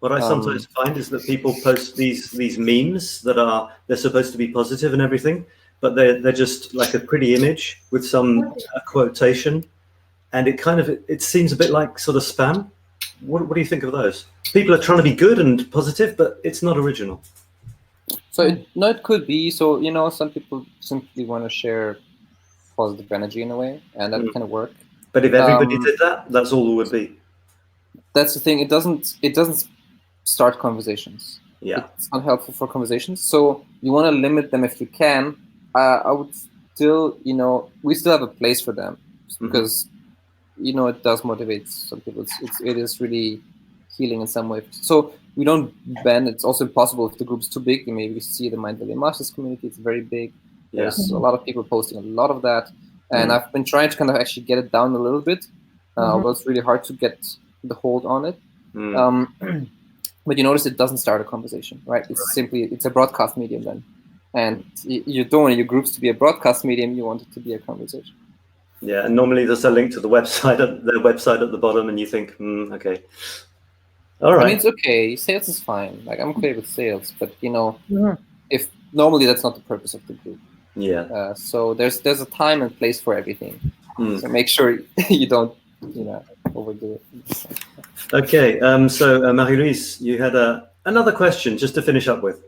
What I sometimes find is that people post these memes that they're supposed to be positive and everything, but they're just like a pretty image with some quotation, and it seems a bit like sort of spam. What do you think of those? People are trying to be good and positive, but it's not original. So it could be. So some people simply want to share positive energy in a way, and that can work. But if everybody did that, that's all it would be. That's the thing. It doesn't start conversations. Yeah, it's not helpful for conversations. So you want to limit them if you can. I would still, we still have a place for them, because it does motivate some people. It is really healing in some way. So we don't ban. It's also impossible if the group's too big. You maybe see the Mindvalley Masters community. It's very big. There's a lot of people posting a lot of that, and I've been trying to kind of actually get it down a little bit. Although it's really hard to get the hold on it. But you notice it doesn't start a conversation, right? It's a broadcast medium then. And you don't want your groups to be a broadcast medium, you want it to be a conversation. Yeah, and normally there's a link to the website at the bottom, and you think, okay. All right. I mean, it's okay. Sales is fine. Like, I'm okay with sales, but if normally that's not the purpose of the group. Yeah. So there's a time and place for everything. So make sure you don't overdo it. Okay. So Marie-Louise, you had another question just to finish up with.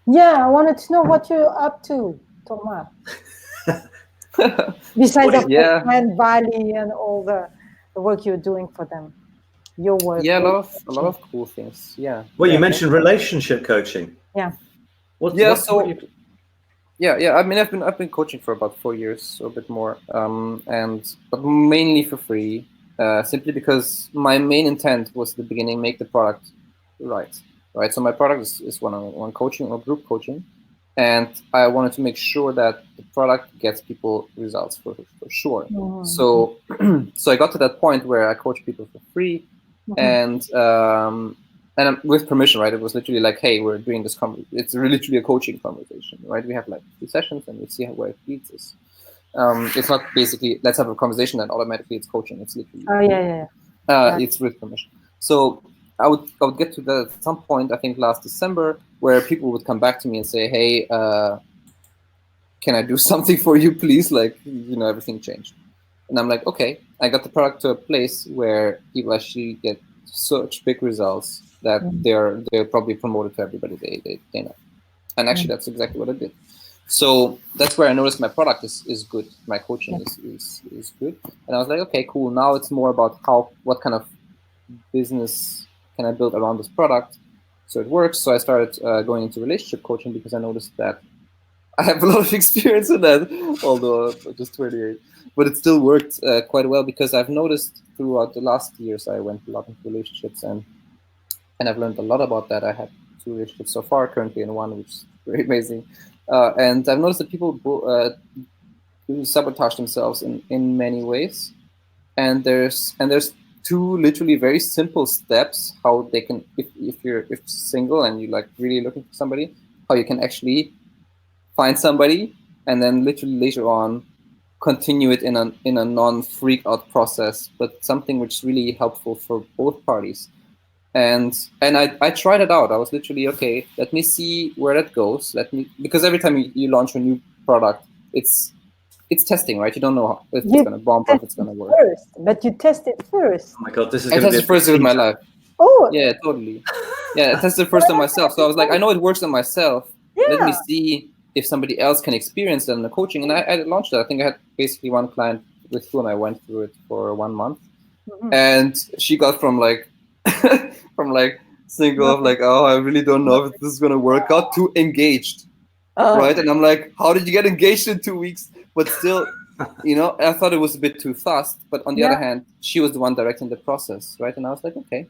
Yeah, I wanted to know what you're up to, Toma. Besides Mindvalley and all the work you're doing for them, your work. Yeah, a lot of cool things. Yeah. Well, you mentioned relationship coaching. Yeah. Yeah. I mean, I've been coaching for about 4 years, or a bit more, but mainly for free, simply because my main intent was at the beginning make the product right. So my product is one-on-one coaching or group coaching, and I wanted to make sure that the product gets people results for sure. So I got to that point where I coach people for free, and with permission, right? It was literally like, hey, we're doing this. It's literally a coaching conversation, right? We have like 3 sessions, and we see where it leads us. It's not basically let's have a conversation and automatically it's coaching. It's literally it's with permission. So I would get to that at some point, I think last December, where people would come back to me and say, hey, can I do something for you, please? Like, everything changed. And I'm like, okay, I got the product to a place where people actually get such big results that they're probably promoted to everybody they know. And actually, that's exactly what I did. So that's where I noticed my product is good. My coaching is good. And I was like, okay, cool. Now it's more about what kind of business can I build around this product so it works. So I started going into relationship coaching because I noticed that I have a lot of experience in that, although I'm just 28. But it still worked quite well, because I've noticed throughout the last years I went a lot into relationships, and I've learned a lot about that. I had 2 relationships so far, currently in 1, which is very amazing. And I've noticed that people sabotage themselves in many ways. And there's 2 literally very simple steps how they can, if you're single and you like really looking for somebody, how you can actually find somebody, and then literally later on continue it in a non-freak out process, but something which is really helpful for both parties. And I tried it out. I was literally, okay, let me see where that goes. Because every time you launch a new product, it's testing, right? You don't know if it's going to bomb or if it's going to work. First, but you test it first. Oh my God, this is I going to be tested first with my life. Oh. Yeah, totally. Yeah, I tested first on myself. So I was like, I know it works on myself. Yeah. Let me see if somebody else can experience that in the coaching. And I launched that. I think I had basically 1 client with whom I went through it for 1 month. Mm-hmm. And she got from like single of like, oh, I really don't know if this is going to work out, to engaged. Right? And I'm like, how did you get engaged in 2 weeks? But still, you know, I thought it was a bit too fast. But on the other hand, she was the one directing the process, right? And I was like, okay,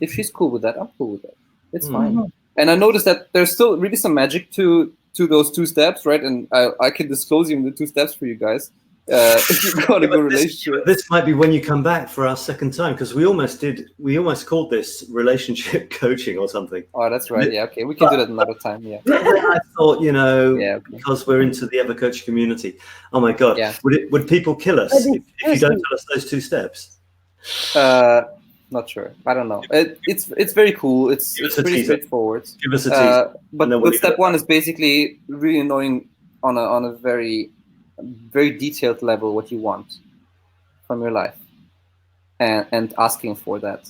if she's cool with that, I'm cool with that. It's fine. And I noticed that there's still really some magic to those 2 steps, right? And I can disclose even the 2 steps for you guys. If you've got a good relationship. This might be when you come back for our second time, because we almost called this relationship coaching or something. Oh, that's right. Yeah, okay, we can do that another time. Yeah. I thought, you know, because we're into the 𝗍𝗏 community. Oh my God, would people kill us if you don't tell us those 2 steps? Not sure. I don't know. It's very cool. It's pretty straightforward. Give us a teaser. But step 1 is basically really knowing on a very detailed level what you want from your life, and asking for that.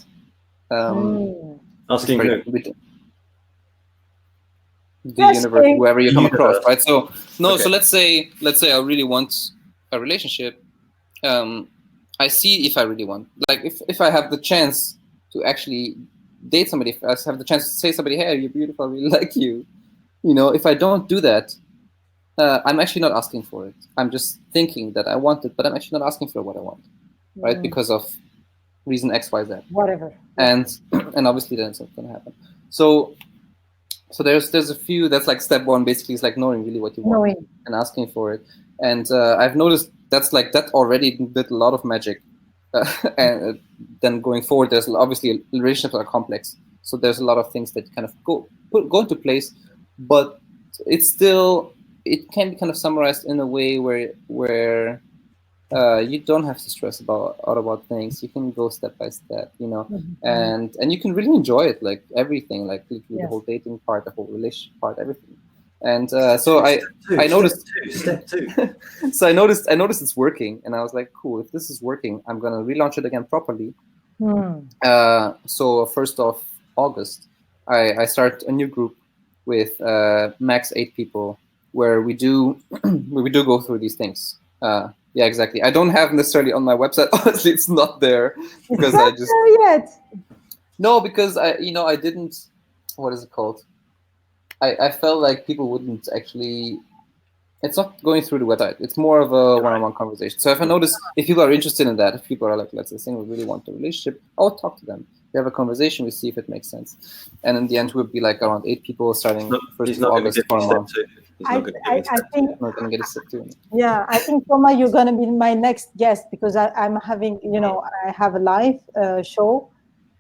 Asking who? The universe, whoever you come across, right? So so let's say I really want a relationship. I see if I really want, like if I have the chance to actually date somebody, if I have the chance to say to somebody, hey, you're beautiful, I really like you. You know, if I don't do that, I'm actually not asking for it. I'm just thinking that I want it, but I'm actually not asking for what I want, right? Because of reason X, Y, Z. Whatever. And obviously then it's not going to happen. So there's a few. That's like step 1. Basically, is like knowing really what you want and asking for it. And I've noticed that already did a lot of magic. And then going forward, there's obviously relationships are complex, so there's a lot of things that kind of go into place, but it can be kind of summarized in a way where you don't have to stress about things. You can go step by step, you know, and you can really enjoy it, like everything, like the whole dating part, the whole relationship part, everything. And so I noticed step two. So I noticed it's working, and I was like, cool, if this is working, I'm gonna relaunch it again properly. So 1st of August, I start a new group with max 8 people, where we do go through these things. Yeah, exactly. I don't have necessarily on my website. Honestly, it's not there because I just no, because I didn't. What is it called? I felt like people wouldn't actually. It's not going through the website. It's more of a one-on-one conversation. So if I notice, if people are interested in that, if people are like, let's say, single, really want a relationship, I'll talk to them. We have a conversation. We see if it makes sense. And in the end, we'll be like around 8 people starting 1st of August for a month. I think not going to get a step 2. Yeah, I think Toma, you're going to be my next guest, because I'm having, I have a live show,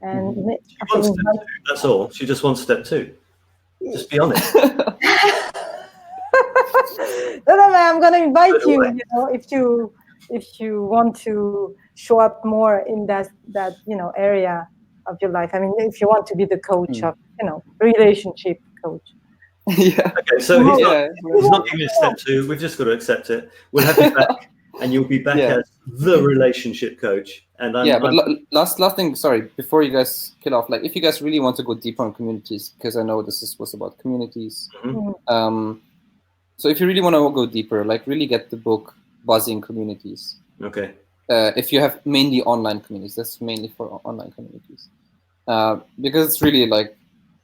and she wants step 2. That's all. She just wants step 2. Just be honest. No, I'm going to invite you. If you want to show up more in that area of your life. I mean, if you want to be the coach of relationship coach. Yeah. Okay, so he's not giving us step 2. We've just got to accept it. We'll have you back, and you'll be back as the relationship coach. And last thing, sorry, before you guys kill off, like if you guys really want to go deeper on communities, because I know this was about communities. So if you really want to go deeper, like really get the book Buzzing Communities. Okay. If you have mainly online communities, that's mainly for online communities. Because it's really like,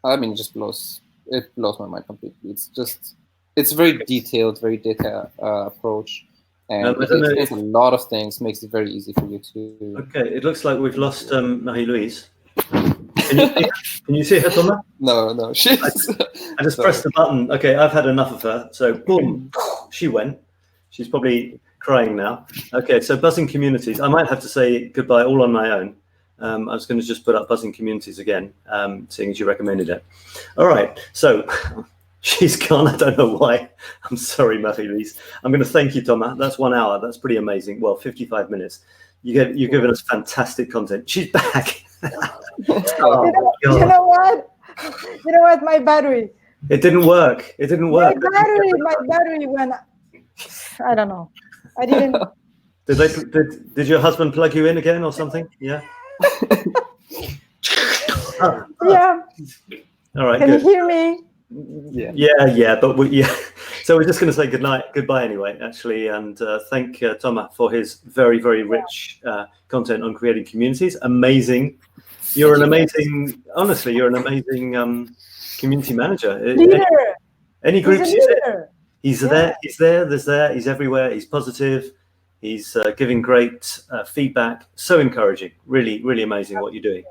I mean, it blows my mind completely. it's very detailed, very data approach, and it explains a lot of things. Makes it very easy for you to. Okay, it looks like we've lost Marie-Louise. Can you see her, Toma? No. I just pressed the button. Okay, I've had enough of her. So boom, she went. She's probably crying now. Okay, so buzzing communities. I might have to say goodbye all on my own. I was going to just put up buzzing communities again, seeing as you recommended it. All right, so she's gone. I don't know why. I'm sorry, Marie-Louise. I'm going to thank you, Toma. That's 1 hour. That's pretty amazing. Well, 55 minutes. You've given us fantastic content. She's back. You know what? My battery. It didn't work. It didn't work. My battery went. I don't know. I didn't. Did your husband plug you in again or something? Yeah. Yeah. All right. Can you hear me? Yeah. But so we're just going to say goodbye anyway, actually, and thank Toma for his very, very rich content on creating communities. Amazing. You're an amazing. Honestly, you're an amazing community manager. Leader. Any groups you say, he's there. He's everywhere. He's positive. He's giving great feedback. So encouraging. Really, really amazing what you're doing.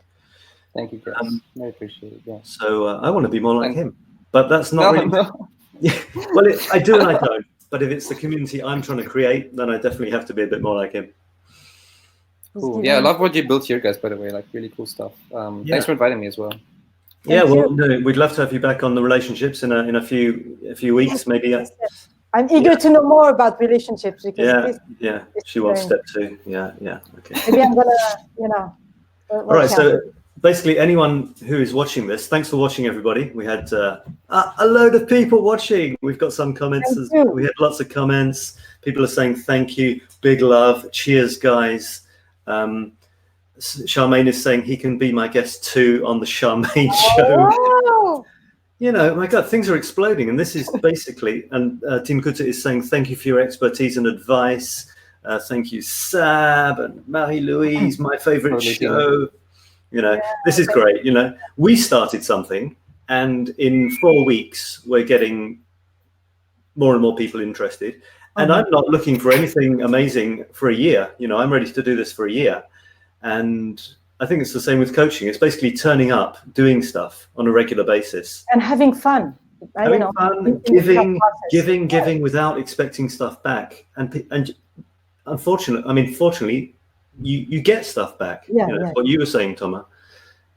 Thank you, guys. I appreciate it. Yeah. So I want to be more like him, but that's not really. No. Yeah. Well, I do and I don't. But if it's the community I'm trying to create, then I definitely have to be a bit more like him. Cool. Yeah, I love what you built here, guys. By the way, like really cool stuff. Thanks for inviting me as well. Yeah, well, no, we'd love to have you back on the relationships in a few weeks, maybe. I'm eager to know more about relationships because she wants step 2. Yeah, okay. Maybe I'm gonna, All right, so basically, anyone who is watching this, thanks for watching, everybody. We had a load of people watching. We've got some comments. We had lots of comments. People are saying thank you, big love, cheers, guys. Charmaine is saying he can be my guest too on the Charmaine show. Oh. You know, my God, things are exploding, and this is basically. And Team Kuta is saying thank you for your expertise and advice. Thank you, Sab and Marie-Louise, my favorite show. You know, this is great. You know, we started something, and in 4 weeks, we're getting more and more people interested. And I'm not looking for anything amazing for a year. You know, I'm ready to do this for a year. And I think it's the same with coaching. It's basically turning up, doing stuff on a regular basis. And having fun. Having fun, giving without expecting stuff back. And fortunately, you get stuff back. That's what you were saying, Toma.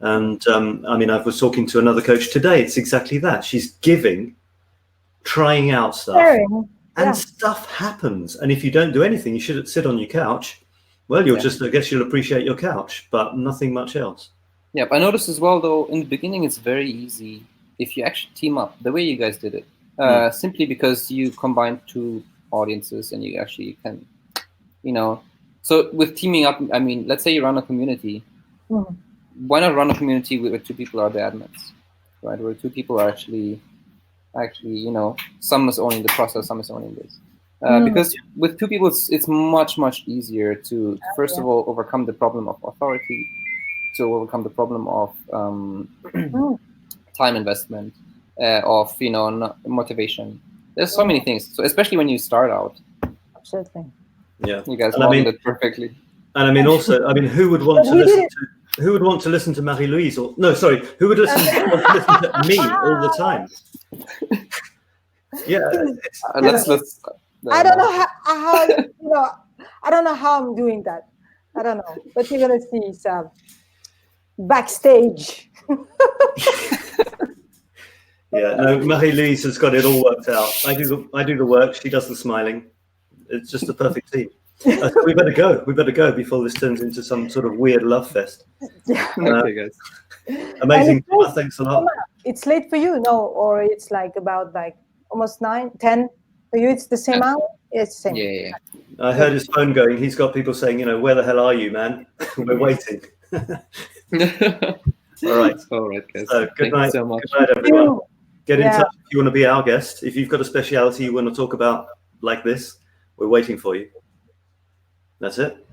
And I was talking to another coach today. It's exactly that. She's giving, trying out stuff. And stuff happens. And if you don't do anything, you should sit on your couch. Well, I guess you'll appreciate your couch, but nothing much else. Yeah, I noticed as well, though, in the beginning, it's very easy if you actually team up the way you guys did it, simply because you combine 2 audiences and you actually can, So with teaming up, let's say you run a community. Why not run a community where 2 people are the admins, right? Where 2 people are actually, some is owning the process, some is owning this. Because with 2 people, it's much, much easier to, first of all, overcome the problem of authority, to overcome the problem of time investment, of, motivation. There's so many things. So especially when you start out. Absolutely. Yeah. You guys modeled it perfectly. And who would want to listen to who would want to listen to Marie-Louise who would want to listen to me all the time? Yeah. Let's I don't know how I don't know how I'm doing that. I don't know. But you're gonna see some backstage. Yeah, no, Marie-Louise has got it all worked out. I do the work, she does the smiling. It's just a perfect team. So we better go. We better go before this turns into some sort of weird love fest. Okay, guys. Amazing. Thanks a lot. It's late for you, or it's about almost 9, 10. For you, it's the same hour? It's the same. Yeah. I heard his phone going. He's got people saying, where the hell are you, man? We're waiting. All right, guys. So good night. So much. Good night, everyone. Get in touch if you want to be our guest. If you've got a speciality you want to talk about like this, we're waiting for you. That's it.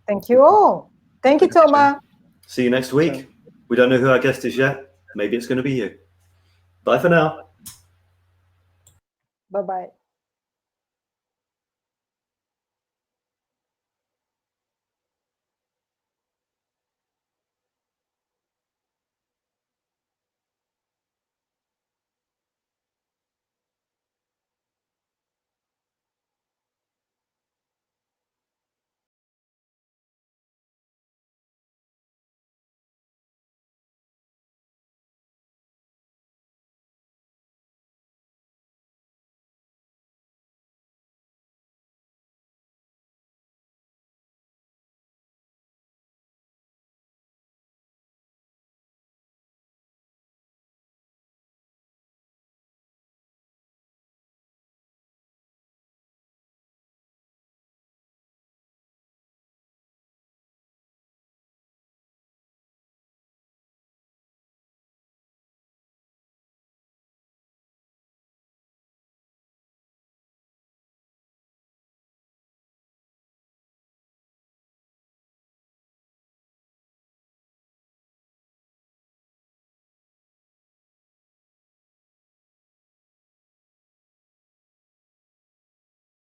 Thank you all. Thank you, Toma. See you next week. We don't know who our guest is yet. Maybe it's going to be you. Bye for now. Bye-bye.